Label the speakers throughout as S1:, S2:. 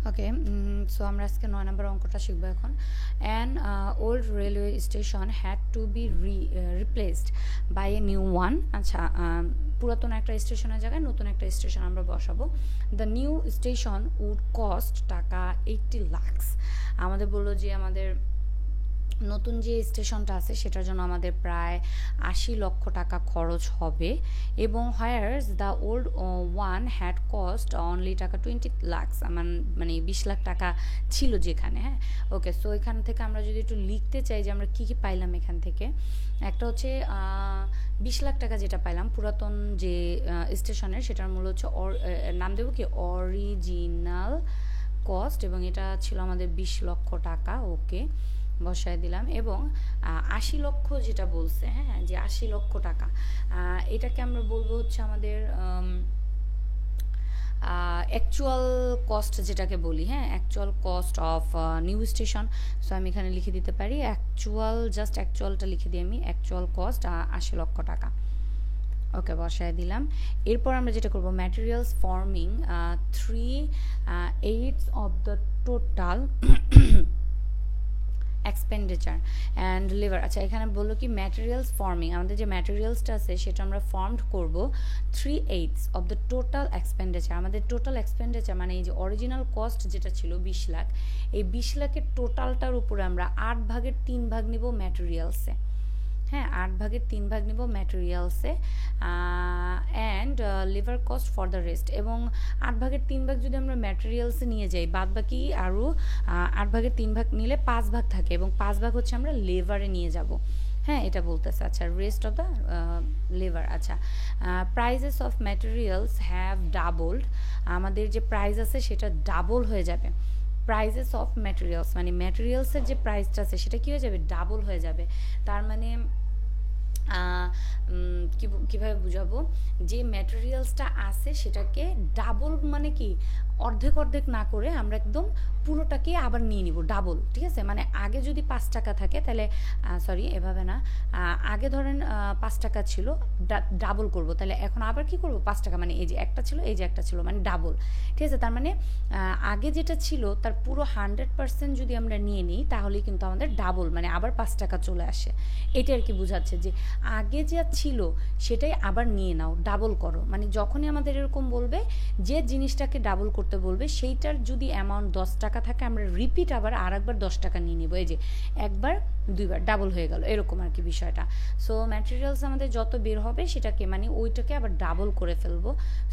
S1: ওকে, so আমরা আজকে 9 নম্বর অঙ্কটা শিখব এখন। An old railway station had to be replaced by a new one. আচ্ছা, পুরাতন একটা স্টেশনের জায়গায় নতুন একটা স্টেশন আমরা বসাবো। The new station would cost টাকা 80 লাখ। আমাদের বললো যে আমাদের নতুন যে স্টেশনটা আছে সেটার জন্য আমাদের প্রায় 80 লক্ষ টাকা খরচ হবে, এবং whereas the old one had cost only টাকা 20 লাখ, মানে 20 লাখ টাকা ছিল যেখানে। হ্যাঁ, ওকে, সো এখান থেকে আমরা যদি একটু লিখতে চাই যে আমরা কী কী পাইলাম এখান থেকে। একটা হচ্ছে 20 লাখ টাকা যেটা পাইলাম পুরাতন যে স্টেশনের, সেটার মূল্য হচ্ছে নাম দেবো কি অরিজিনাল কস্ট, এবং এটা ছিল আমাদের 20 লক্ষ টাকা। ওকে, বসায় দিলাম। এবং 80 লক্ষ যেটা বলছে, হ্যাঁ, যে 80 লক্ষ টাকা, এটাকে আমরা বলবো হচ্ছে আমাদের অ্যাকচুয়াল কস্ট যেটাকে বলি। হ্যাঁ, actual cost of new station. So আমি এখানে লিখে দিতে পারি অ্যাকচুয়ালটা লিখে দিই আমি, অ্যাকচুয়াল কস্ট 80 লক্ষ টাকা। ওকে, বসায় দিলাম। এরপর আমরা যেটা করব, materials forming 3/8 of the total expenditure and labour. আচ্ছা, এখানে বললো কি ম্যাটেরিয়ালস ফর্মিং, আমাদের যে ম্যাটেরিয়ালসটা আছে সেটা আমরা ফর্মড করব 3/8 অফ দ্য টোটাল এক্সপেন্ডিচার। আমাদের টোটাল এক্সপেন্ডিচার মানে এই যে অরিজিনাল কস্ট যেটা ছিল 20 লাখ, এই 20 লাখের টোটালটার উপরে আমরা 8 ভাগের 3 ভাগ নিব ম্যাটেরিয়ালসে। হ্যাঁ, 8 ভাগের 3 ভাগ নিব ম্যাটেরিয়ালসে, and labour cost for the rest. এবং 8 ভাগের 3 ভাগ যদি আমরা ম্যাটেরিয়ালসে নিয়ে যাই, বাদ বাকি আরও 8 ভাগের 3 ভাগ নিলে 5 ভাগ থাকে, এবং 5 ভাগ হচ্ছে আমরা লেবারে নিয়ে যাব। হ্যাঁ, এটা বলতেছে। আচ্ছা, রেস্ট অফ দ্য লেবার। আচ্ছা, prices of materials have doubled, আমাদের যে প্রাইস আছে সেটা ডাবল হয়ে যাবে। প্রাইজেস অফ ম্যাটেরিয়ালস মানে ম্যাটেরিয়ালসের যে প্রাইসটা আছে সেটা কী হয়ে যাবে, ডাবল হয়ে যাবে। তার মানে কীভাবে বুঝাবো, যে ম্যাটেরিয়ালসটা আছে সেটাকে ডাবল মানে কি, অর্ধেক অর্ধেক না করে আমরা একদম পুরোটাকে আবার নিয়ে নিব ডাবল। ঠিক আছে, মানে আগে যদি 5 টাকা থাকে তাহলে সরি এভাবে না, আগে ধরেন 5 টাকা ছিল, ডাবল করব, তাহলে এখন আবার কি করব 5 টাকা, মানে এই যে একটা ছিল এই যে একটা ছিল, মানে ডাবল। ঠিক আছে, তার মানে আগে যেটা ছিল তার পুরো 100% যদি আমরা নিয়ে নিই তাহলেই কিন্তু আমাদের ডাবল, মানে আবার 5 টাকা চলে আসে। এটা আর কি বোঝাচ্ছে যে আগে যা ছিল সেটাই আবার নিয়ে নাও, ডাবল করো। মানে যখনই আমাদের এরকম বলবে যে জিনিসটাকে ডাবল করতে বলবে, সেইটার যদি অ্যামাউন্ট 10 টাকা থাকে আমরা রিপিট আবার আর একবার 10 টাকা নিয়ে নেবো। এই যে একবার দুইবার ডাবল হয়ে গেল, এরকম আর কি বিষয়টা। সো ম্যাটেরিয়ালস আমাদের যত বের হবে সেটাকে মানে ওইটাকে আবার ডাবল করে ফেলবো।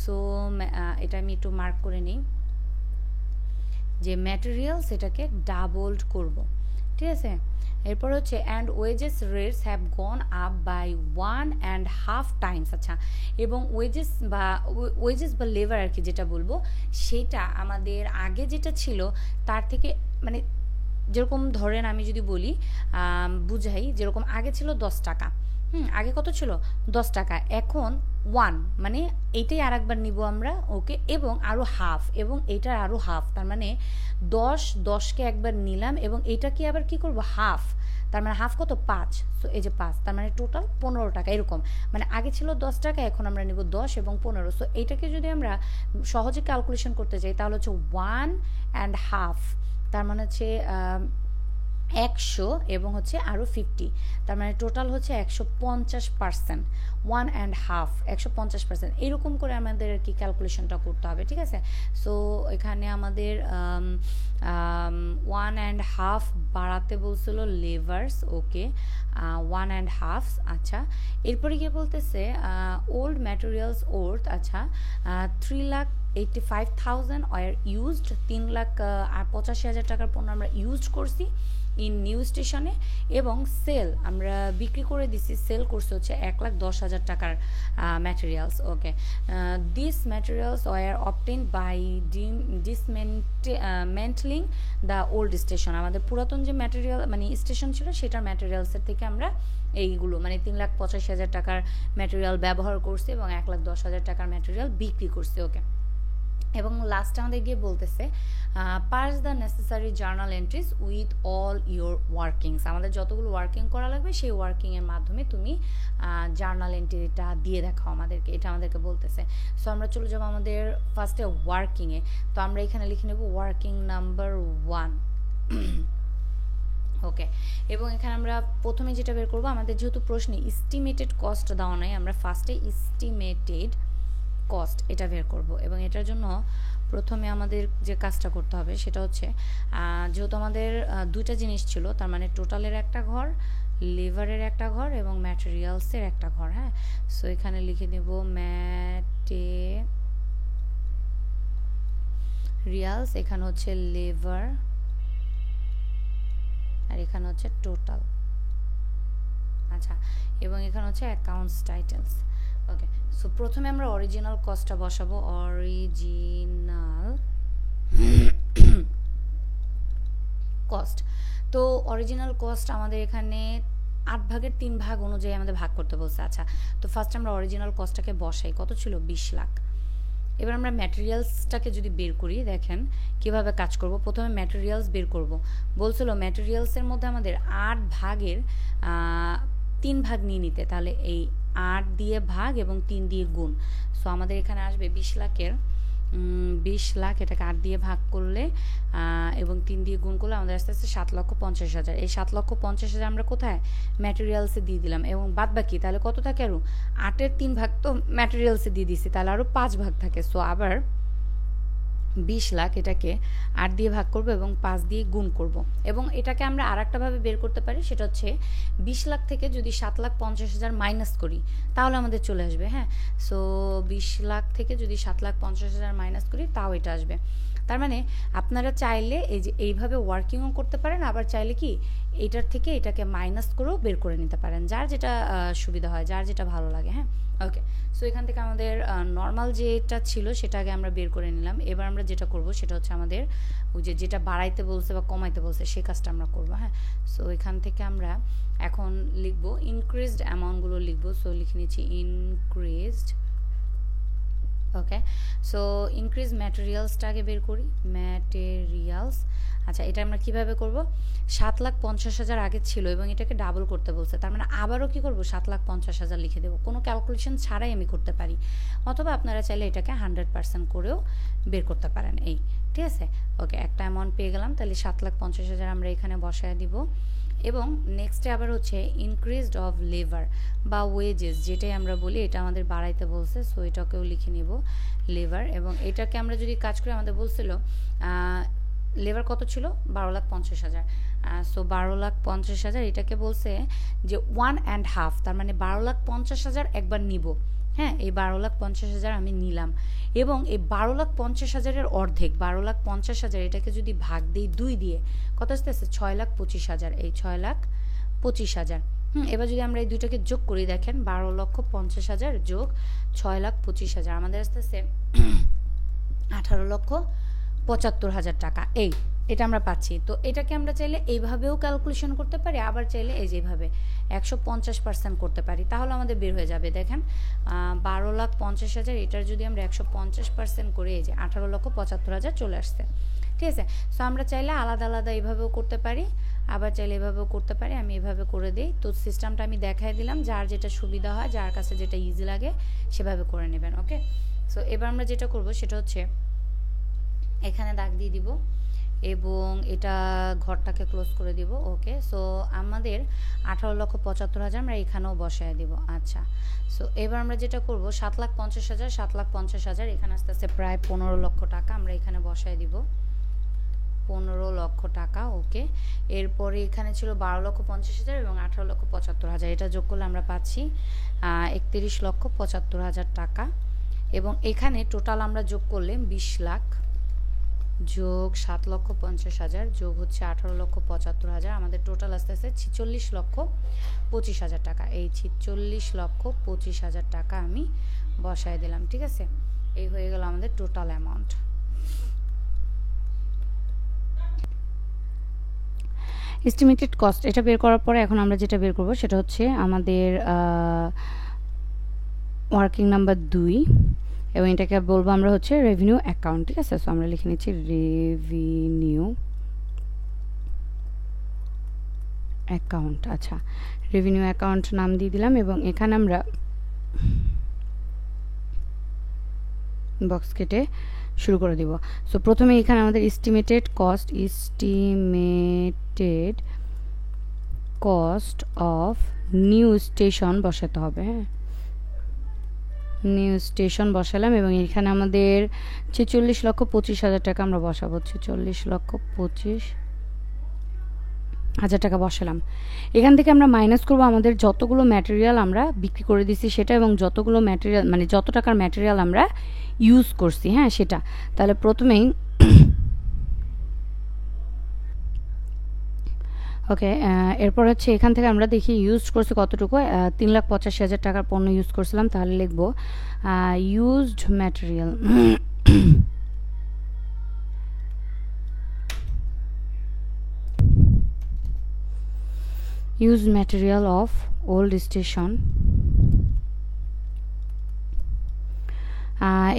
S1: সো এটা আমি একটু মার্ক করে নিই যে ম্যাটেরিয়ালস এটাকে ডাবলড করব। ঠিক আছে, এরপর হচ্ছে and wages rates have gone up by 1.5 times. আচ্ছা, এবং ওয়েজেস বা লেবার আর কি যেটা বলবো, সেটা আমাদের আগে যেটা ছিল তার থেকে মানে যেরকম ধরেন আমি যদি বলি বুঝাই, যেরকম আগে ছিল 10 টাকা, আগে কত ছিল 10 টাকা, এখন 1 মানে এইটাই আর একবার নিব আমরা। ওকে, এবং আরও হাফ, এবং এইটার আরও হাফ, তার মানে 10কে একবার নিলাম, এবং এইটাকে আবার কি করব হাফ, তার মানে হাফ কত 5। সো এই যে 5, তার মানে টোটাল 15 টাকা। এরকম মানে আগে ছিল 10 টাকা, এখন আমরা নিব 10 এবং 15। সো এইটাকে যদি আমরা সহজে ক্যালকুলেশন করতে চাই তাহলে হচ্ছে 1.5, তার মানে হচ্ছে 100 এবং হচ্ছে আরও 50, তার মানে টোটাল হচ্ছে 150%। 1.5 150%, এরকম করে আমাদের আর কি ক্যালকুলেশনটা করতে হবে। ঠিক আছে, সো এখানে আমাদের 1.5 বাড়াতে বলছিল লেবার্স। ওকে, 1.5। আচ্ছা, এরপরে গিয়ে বলতেছে ওল্ড ম্যাটেরিয়ালস ওর্থ, আচ্ছা 3,85,000 আর ইউজড, 3,85,000 টাকার পণ্য আমরা ইউজড করছি ইন নিউ স্টেশনে, এবং সেল আমরা বিক্রি করে দিছি, সেল করছে হচ্ছে 1,10,000 টাকার materials. Okay, this materials were obtained by dismantling the old station. আমাদের পুরাতন যে ম্যাটেরিয়াল মানে স্টেশন ছিল সেটার ম্যাটেরিয়ালসের থেকে আমরা এইগুলো মানে 3,85,000 টাকার ম্যাটেরিয়াল ব্যবহার করছি এবং 1,10,000 টাকার ম্যাটেরিয়াল বিক্রি করছি। ওকে, এবং লাস্ট আমাদের গিয়ে বলতেছে pass the necessary journal entries with all your workings, আমাদের যতগুলো ওয়ার্কিং করা লাগবে সেই ওয়ার্কিংয়ের মাধ্যমে তুমি জার্নাল এন্ট্রিটা দিয়ে দেখাও আমাদেরকে, এটা আমাদেরকে বলতেছে। সো আমরা চলে যাবো আমাদের ফার্স্টে ওয়ার্কিংয়ে। তো আমরা এখানে লিখে নেব ওয়ার্কিং নাম্বার 1। ওকে, এবং এখানে আমরা প্রথমে যেটা বের করবো, আমাদের যেহেতু প্রশ্নে এস্টিমেটেড কস্ট দেওয়া নাই, আমরা ফার্স্টে এস্টিমেটেড কস্ট এটা বের করব। এবং এটার জন্য প্রথমে আমাদের যে কাজটা করতে হবে সেটা হচ্ছে, যেহেতু আমাদের দুইটা জিনিস ছিল, তার মানে টোটালের একটা ঘর, লেবারের একটা ঘর এবং ম্যাটেরিয়ালসের একটা ঘর। হ্যাঁ, সো এখানে লিখে দেব ম্যাটেরিয়ালস, এখানে হচ্ছে লেবার, আর এখানে হচ্ছে টোটাল। আচ্ছা, এবং এখানে হচ্ছে অ্যাকাউন্টস টাইটেলস। ওকে, সো প্রথমে আমরা অরিজিনাল কস্টটা বসাবো, অরিজিনাল কস্ট। তো অরিজিনাল কস্ট আমাদের এখানে 8 ভাগের 3 ভাগ অনুযায়ী আমাদের ভাগ করতে বলছে। আচ্ছা, তো ফার্স্ট আমরা অরিজিনাল কস্টটাকে বসাই, কত ছিল 20 লাখ। এবার আমরা ম্যাটেরিয়ালসটাকে যদি বের করি, দেখেন কিভাবে কাজ করব। প্রথমে ম্যাটেরিয়ালস বের করব, বলছিল ম্যাটেরিয়ালসের মধ্যে আমাদের 8 ভাগের 3 ভাগ নিয়ে নিতে, তাহলে এই 8 দিয়ে ভাগ এবং 3 দিয়ে গুণ। সো আমাদের এখানে আসবে 20 লাখের 20 লাখ, এটাকে 8 দিয়ে ভাগ করলে এবং 3 দিয়ে গুণ করলে আমাদের আস্তে আস্তে 7,50,000। এই 7,50,000 আমরা কোথায় ম্যাটেরিয়ালসে দিয়ে দিলাম, এবং বাদ বাকি তাহলে কত থাকে, আরও 8-এর 3 ভাগ তো ম্যাটেরিয়ালসে দিয়ে দিছি, তাহলে আরও 5 ভাগ থাকে। সো আবার 20 লাখ এটাকে 8 দিয়ে ভাগ করব এবং 5 দিয়ে গুণ করব। এবং এটাকে আমরা আর একটাভাবে বের করতে পারি, সেটা হচ্ছে 20 লাখ থেকে যদি 7,50,000 মাইনাস করি তাহলে আমাদের চলে আসবে। হ্যাঁ, সো 20 লাখ থেকে যদি 7,50,000 মাইনাস করি তাও এটা আসবে। তার মানে আপনারা চাইলে এই যে এইভাবে ওয়ার্কিংও করতে পারেন, আবার চাইলে কি এটার থেকে এটাকে মাইনাস করেও বের করে নিতে পারেন, যার যেটা সুবিধা হয়, যার যেটা ভালো লাগে। হ্যাঁ, ওকে, সো এখান থেকে আমাদের নর্মাল যেটা ছিল সেটাকে আমরা বের করে নিলাম। এবার আমরা যেটা করব সেটা হচ্ছে আমাদের ওই যে যেটা বাড়াইতে বলছে বা কমাইতে বলছে সেই কাজটা আমরা করব। হ্যাঁ, সো এখান থেকে আমরা এখন লিখব ইনক্রিজড অ্যামাউন্টগুলো লিখব। সো লিখে নিচ্ছি ইনক্রিজড। ওকে, সো ইনক্রিজ ম্যাটেরিয়ালসটাকে বের করি, ম্যাটেরিয়ালস। আচ্ছা, এটা আমরা কিভাবে করব, 7,50,000 আগে ছিল এবং এটাকে ডাবল করতে বলছে, তার মানে আবারও কি করব 7,50,000 লিখে দেবো, কোনো ক্যালকুলেশন ছাড়াই আমি করতে পারি, অথবা আপনারা চাইলে এটাকে 100% করেও বের করতে পারেন। এই ঠিক আছে। ওকে, একটা অ্যামাউন্ট পেয়ে গেলাম, তাহলে 7,50,000 আমরা এখানে বসায় দিব। এবং নেক্সটে আবার হচ্ছে ইনক্রিজড অফ লেবার বা ওয়েজেস, যেটাই আমরা বলি, এটা আমাদের বাড়াইতে বলছে, সো এটাকেও লিখে নিব লেবার। এবং এটাকে আমরা যদি কাজ করি, আমাদের বলছিল লেবার কত ছিল, 12,50,000। সো 12,50,000 এটাকে বলছে যে 1.5, তার মানে 12,50,000 একবার নিব। হ্যাঁ, এই 12,50,000 আমি নিলাম, এবং এই 12,50,000-এর অর্ধেক 12,50,000 এটাকে যদি ভাগ দিই 2 দিয়ে, কত আসতেছে 6,25,000। এই 6,25,000। এবার যদি আমরা এই দুইটাকে যোগ করি, দেখেন 12,50,000 যোগ 6,25,000 আমাদের আসতেছে 18,75,000 টাকা। এটা আমরা পাচ্ছি। তো এটাকে আমরা চাইলে এইভাবেও ক্যালকুলেশন করতে পারি, আবার চাইলে এই যেভাবে 150% করতে পারি, তাহলে আমাদের বের হয়ে যাবে। দেখেন 12,50,000, এটার যদি আমরা 150% করে এই যে 18,75,000 চলে আসছে। ঠিক আছে। সো আমরা চাইলে আলাদা আলাদা এইভাবেও করতে পারি, আবার চাইলে এভাবেও করতে পারি। আমি এভাবে করে দিই। তো সিস্টেমটা আমি দেখাই দিলাম, যার যেটা সুবিধা হয়, যার কাছে যেটা ইজি লাগে সেভাবে করে নেবেন। ওকে, সো এবার আমরা যেটা করব সেটা হচ্ছে এখানে দাগ দিয়ে দিব এবং এটা ঘরটাকে ক্লোজ করে দিব। ওকে, সো আমাদের 18,75,000 আমরা এখানেও বসায় দিব। আচ্ছা, সো এবার আমরা যেটা করব 7,50,000, 7,50,000 এখানে আস্তে আস্তে প্রায় 15 লক্ষ টাকা আমরা এখানে বসায় দিব, 15 লক্ষ টাকা। ওকে, এরপরে এখানে ছিল 12,50,000 এবং 18,75,000, এটা যোগ করলে আমরা পাচ্ছি 31,75,000 টাকা। এবং এখানে টোটাল আমরা যোগ করলে 20 লাখ যোগ 7,50,000 যোগ হচ্ছে 18,75,000, আমাদের টোটাল আস্তে আস্তে 46,25,000 টাকা। এই 46,25,000 টাকা আমি বসায় দিলাম। ঠিক আছে, এই হয়ে গেল আমাদের টোটাল অ্যামাউন্ট। এস্টিমেটেড কস্ট এটা বের করার পরে এখন আমরা যেটা বের করব সেটা হচ্ছে আমাদের ওয়ার্কিং নাম্বার 2। এবং এটাকে বলবো আমরা হচ্ছে রেভিনিউ অ্যাকাউন্ট, ঠিক আছে। সো আমরা লিখে নিচ্ছি রেভিনিউ অ্যাকাউন্ট। আচ্ছা, রেভিনিউ অ্যাকাউন্ট নাম দিয়ে দিলাম এবং এখানে আমরা বক্স কেটে শুরু করে দিব। সো প্রথমে এখানে আমাদের estimated cost of new station বসাতে হবে। হ্যাঁ, নিউ স্টেশন বসালাম এবং এখানে আমাদের 46,25,000 টাকা আমরা বসাবো। 46,25,000 টাকা বসালাম। এখান থেকে আমরা মাইনাস করব আমাদের যতগুলো ম্যাটেরিয়াল আমরা বিক্রি করে দিছি সেটা, এবং যতগুলো ম্যাটেরিয়াল মানে যত টাকার ম্যাটেরিয়াল আমরা ইউজ করছি, হ্যাঁ সেটা। তাহলে প্রথমেই ওকে, এরপর হচ্ছে এখান থেকে আমরা দেখি ইউজ করছি কতটুকু। 3,85,000 টাকার পণ্য ইউজ করছিলাম, তাহলে লিখবো used material of old station.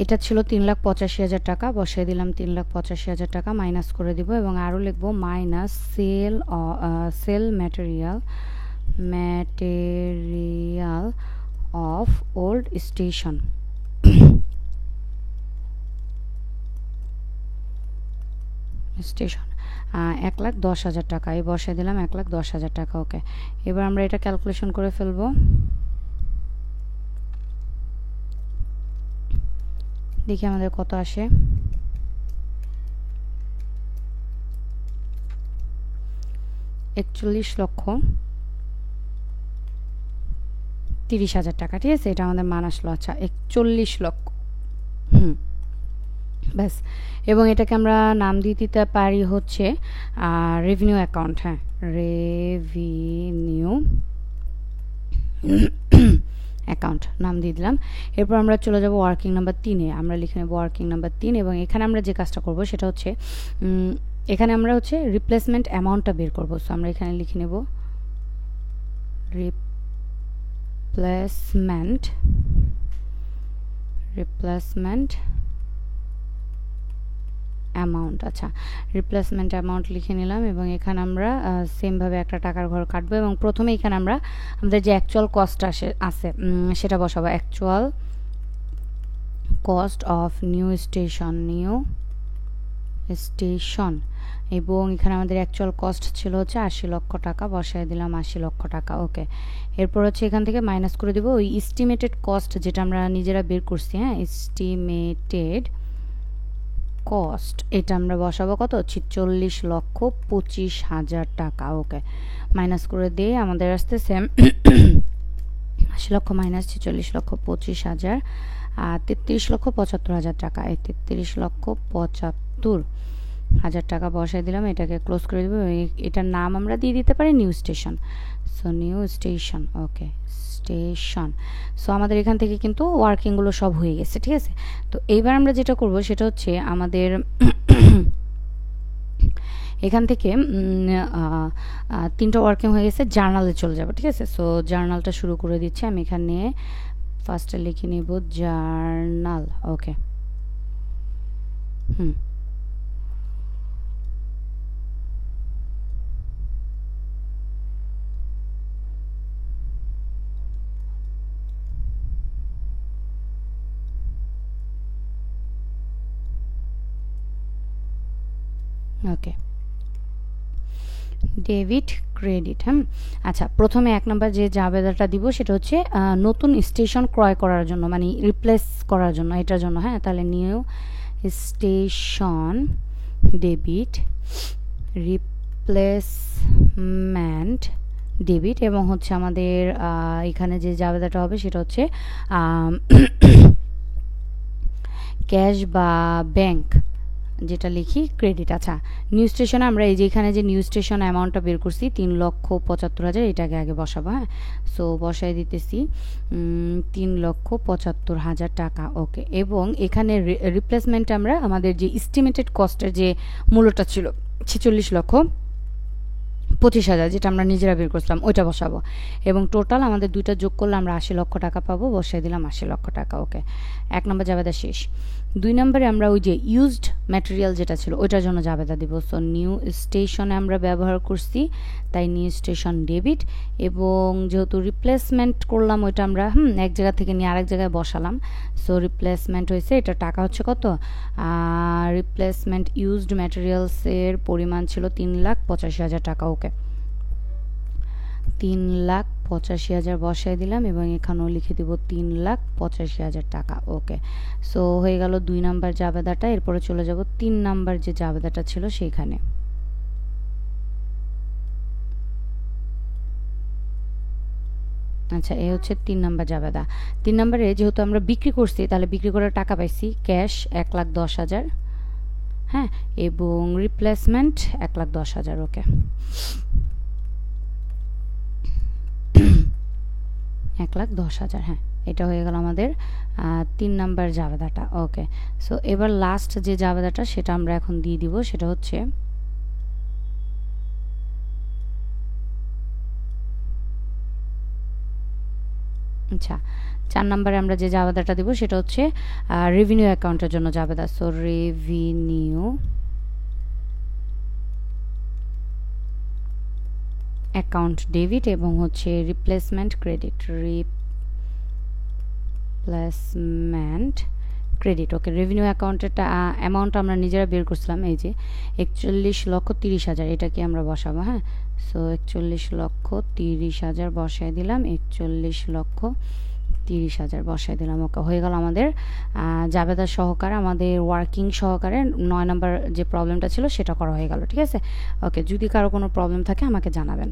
S1: এটা ছিল 3,85,000 টাকা, বসাই দিলাম 3,85,000 টাকা, মাইনাস করে দিব এবং আরও লিখবো minus sale material of old station. 1,10,000 টাকা, এই বসাই দিলাম 1,10,000 টাকা। ওকে, এবার আমরা এটা ক্যালকুলেশন করে ফেলবো। দেখি আমাদের কত আসে। 41,30,000 টাকা, ঠিক আছে। এটা আমাদের মান আসলো। আচ্ছা, 41 লক্ষ, ব্যাস। এবং এটাকে আমরা নাম দিয়ে দিতে পারি হচ্ছে রেভিনিউ অ্যাকাউন্ট। হ্যাঁ, রেভিনিউ অ্যাকাউন্ট নাম দিয়ে দিলাম। এরপর আমরা চলে যাব ওয়ার্কিং নাম্বার 3-এ। আমরা লিখে নেব ওয়ার্কিং নাম্বার 3 এবং এখানে আমরা যে কাজটা করব সেটা হচ্ছে এখানে আমরা হচ্ছে রিপ্লেসমেন্ট অ্যামাউন্টটা বের করব। সো আমরা এখানে লিখে নেব রিপ্লেসমেন্ট অ্যামাউন্ট। আচ্ছা, রিপ্লেসমেন্ট অ্যামাউন্ট লিখে নিলাম এবং এখানে আমরা সেমভাবে একটা টাকার ঘর কাটবো এবং প্রথমে এখানে আমরা আমাদের যে অ্যাকচুয়াল কস্ট আছে সেটা বসাবো। Actual cost of new station এবং এখানে আমাদের অ্যাকচুয়াল কস্ট ছিল হচ্ছে 80 লক্ষ টাকা, বসায় দিলাম 80 লক্ষ টাকা। ওকে, এরপর হচ্ছে এখান থেকে মাইনাস করে দিব ওই এস্টিমেটেড কস্ট যেটা আমরা নিজেরা বের করছি। হ্যাঁ, এস্টিমেটেড কস্ট, এটা আমরা বসাবো কত, 46,25,000 টাকা। ওকে, মাইনাস করে দিয়ে আমাদের আসতে সেম 80 লক্ষ মাইনাস 46,25,000 আর 33,75,000 টাকা। এই 33,75,000 টাকা বসাই দিলাম। এটাকে ক্লোজ করে দেবো। এটার নাম আমরা দিয়ে দিতে পারি new station. So new station. Okay, station. So আমাদের এখান থেকে কিন্তু ওয়ার্কিংগুলো সব হয়ে গেছে, ঠিক আছে। তো এইবার আমরা যেটা করব সেটা হচ্ছে আমাদের এখান থেকে 3টা ওয়ার্কিং হয়ে গেছে, জার্নালে চলে যাবো, ঠিক আছে। সো জার্নালটা শুরু করে দিচ্ছি আমি। এখানে ফার্স্টে লিখে নেব জার্নাল। ওকে, ওকে, ডেবিট ক্রেডিট। আচ্ছা, প্রথমে 1 নম্বর যে জাবেদাটা দিব সেটা হচ্ছে নতুন স্টেশন ক্রয় করার জন্য, মানে রিপ্লেস করার জন্য, এটার জন্য। হ্যাঁ, তাহলে new station debit replacement debit এবং হচ্ছে আমাদের এখানে যে জাবেদাটা হবে সেটা হচ্ছে ক্যাশ বা ব্যাংক যেটা লিখি ক্রেডিট। আচ্ছা, নিউ স্টেশনে আমরা এই যে এখানে যে নিউ স্টেশন অ্যামাউন্টটা বের করছি 3,75,000, এটাকে আগে বসাবো। হ্যাঁ, সো বসাই দিতেছি 3,75,000 টাকা। ওকে, এবং এখানে রিপ্লেসমেন্ট আমরা আমাদের যে এস্টিমেটেড কস্টের যে মূল্যটা ছিল 46,25,000 25,000 যেটা আমরা নিজেরা বের করছিলাম ওইটা বসাবো, এবং টোটাল আমাদের দুইটা যোগ করলে আমরা 80 লক্ষ টাকা পাবো। বসিয়ে দিলাম 80 লক্ষ টাকা। ওকে, 1 নম্বর জাবেদা শেষ। 2 নম্বরে আমরা ওই যে ইউজড ম্যাটেরিয়াল যেটা ছিল ওইটার জন্য জাবেদা দিব। সো নিউ স্টেশনে আমরা ব্যবহার করছি, তাই নিউ স্টেশন ডেবিট, এবং যেহেতু রিপ্লেসমেন্ট করলাম ওইটা আমরা এক জায়গা থেকে নিয়ে আরেক জায়গায় বসালাম। সো রিপ্লেসমেন্ট হয়েছে, এটা টাকা হচ্ছে কত, রিপ্লেসমেন্ট ইউজড ম্যাটেরিয়ালসের পরিমাণ ছিল 3,85,000 টাকা। ওকে, 3,85,000 বসাই দিলাম, এবং এখানেও লিখে দিব 3,85,000 টাকা। ওকে, সো হয়ে গেল 2 নাম্বার জাবেদাটা। এরপরে চলে যাব 3 নাম্বার যে জাবেদাটা ছিল সেইখানে। আচ্ছা, এই হচ্ছে 3 নাম্বার জাবেদা। 3 নাম্বারে যেহেতু আমরা বিক্রি করছি, তাহলে বিক্রি করে টাকা পাইছি ক্যাশ 1,10,000, হ্যাঁ, এবং রিপ্লেসমেন্ট 1,10,000। ওকে, 1,10,000, হ্যাঁ, এটা হয়ে গেল আমাদের 3 নাম্বার জাবেদাটা। ওকে, সো এবার লাস্ট যে জাবেদাটা সেটা আমরা এখন দিয়ে দিব, সেটা হচ্ছে আচ্ছা 4 নাম্বারে আমরা যে জাবেদাটা দিব সেটা হচ্ছে রেভিনিউ অ্যাকাউন্টের জন্য জাবেদা। সো রেভিনিউ অ্যাকাউন্ট ডেবিট, এবং হচ্ছে রিপ্লেসমেন্ট ক্রেডিট, রিপ্লেসমেন্ট ক্রেডিট। ওকে, রেভিনিউ অ্যাকাউন্টের অ্যামাউন্ট আমরা নিজেরা বের করছিলাম, এই যে 41,30,000, এটাকে আমরা বসাবো। হ্যাঁ, সো 41,30,000 বসাই দিলাম, 41,30,000 বসাই দিলাম। ওকে, হয়ে গেল আমাদের জাবেদা সহকারে, আমাদের ওয়ার্কিং সহকারে 9 নম্বর যে প্রবলেমটা ছিল সেটা করা হয়ে গেল। ঠিক আছে, ওকে, যদি কারো কোনো প্রবলেম থাকে আমাকে জানাবেন।